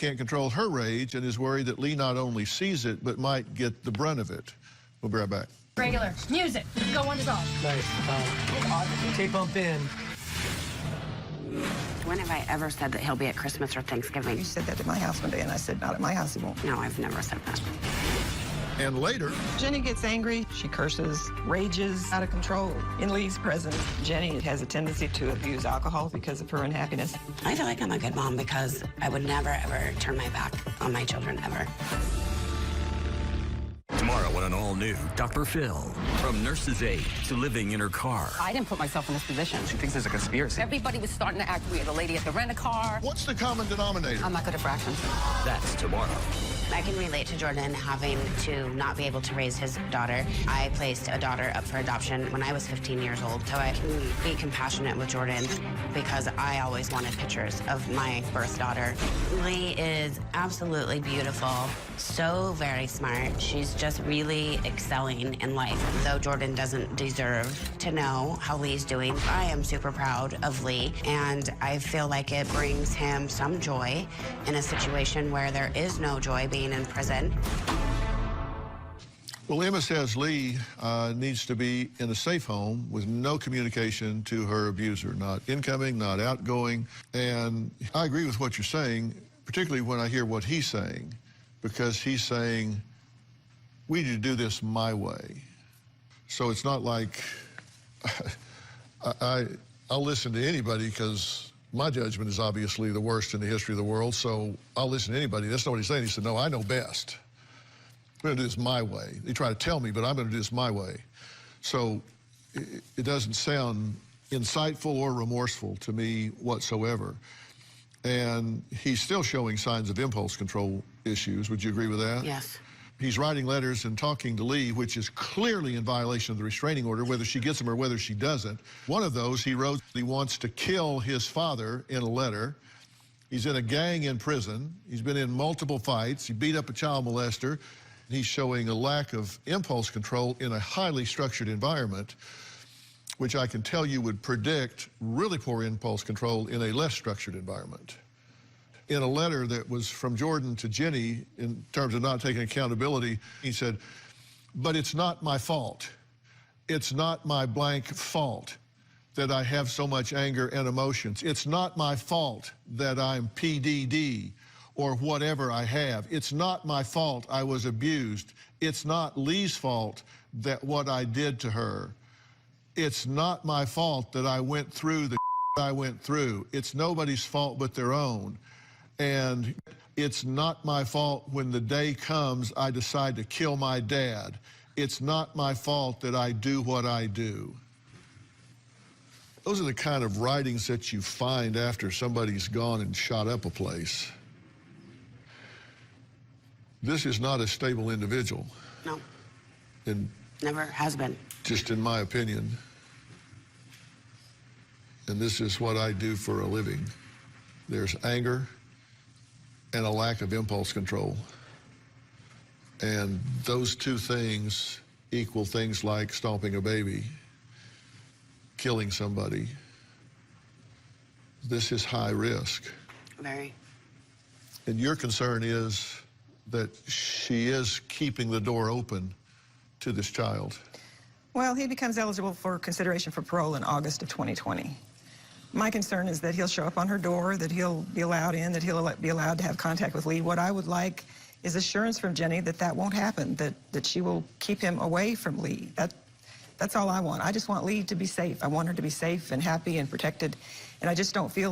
can't control her rage and is worried that Lee not only sees it, but might get the brunt of it. We'll be right back. Regular. Music. Go on to golf. Nice. Okay, bump in. When have I ever said that he'll be at Christmas or Thanksgiving? You said that at my house one day, and I said, not at my house, he won't. No, I've never said that. And later, Jenny gets angry. She curses, rages, out of control. In Lee's presence, Jenny has a tendency to abuse alcohol because of her unhappiness. I feel like I'm a good mom because I would never, ever turn my back on my children, ever. Tomorrow on an all-new Dr. Phil. From nurse's aide to living in her car. I didn't put myself in this position. She thinks there's a conspiracy. Everybody was starting to act weird. The lady at the rent-a-car. what's the common denominator? I'm not good at fractions. That's tomorrow. I can relate to Jordan having to not be able to raise his daughter. I placed a daughter up for adoption when I was 15 years old, so I can be compassionate with Jordan because I always wanted pictures of my birth daughter. Lee is absolutely beautiful, so very smart. She's just really excelling in life. Though Jordan doesn't deserve to know how Lee's doing, I am super proud of Lee, and I feel like it brings him some joy in a situation where there is no joy being in prison. Well, Emma says Lee needs to be in a safe home with no communication to her abuser, not incoming, not outgoing. And I agree with what you're saying, particularly when I hear what he's saying, because he's saying, we need to do this my way. So it's not like I'll listen to anybody because my judgment is obviously the worst in the history of the world, so I'll listen to anybody. That's not what he's saying. He said, no, I know best. I'm going to do this my way. They try to tell me, but I'm going to do this my way. So it doesn't sound insightful or remorseful to me whatsoever. And he's still showing signs of impulse control issues. Would you agree with that? Yes. He's writing letters and talking to Lee, which is clearly in violation of the restraining order, whether she gets them or whether she doesn't. One of those, he wrote he wants to kill his father in a letter. He's in a gang in prison. He's been in multiple fights. He beat up a child molester. He's showing a lack of impulse control in a highly structured environment, which I can tell you would predict really poor impulse control in a less structured environment. In a letter that was from Jordan to Jenny, in terms of not taking accountability, he said, but it's not my fault. It's not my blank fault that I have so much anger and emotions. It's not my fault that I'm PDD or whatever I have. It's not my fault I was abused. It's not Lee's fault that what I did to her. It's not my fault that I went through the I went through. It's nobody's fault but their own. And it's not my fault when the day comes I decide to kill my dad. It's not my fault that I do what I do. Those are the kind of writings that you find after somebody's gone and shot up a place. This is not a stable individual. No. And never has been. Just in my opinion. And this is what I do for a living. There's anger and a lack of impulse control. And those two things equal things like stomping a baby, killing somebody. This is high risk. Very. And your concern is that she is keeping the door open to this child. Well, he becomes eligible for consideration for parole in August of 2020. My concern is that he'll show up on her door, that he'll be allowed in, that he'll be allowed to have contact with Lee. What I would like is assurance from Jenny that that won't happen, that she will keep him away from Lee. That's all I want. I just want Lee to be safe. I want her to be safe and happy and protected, and I just don't feel like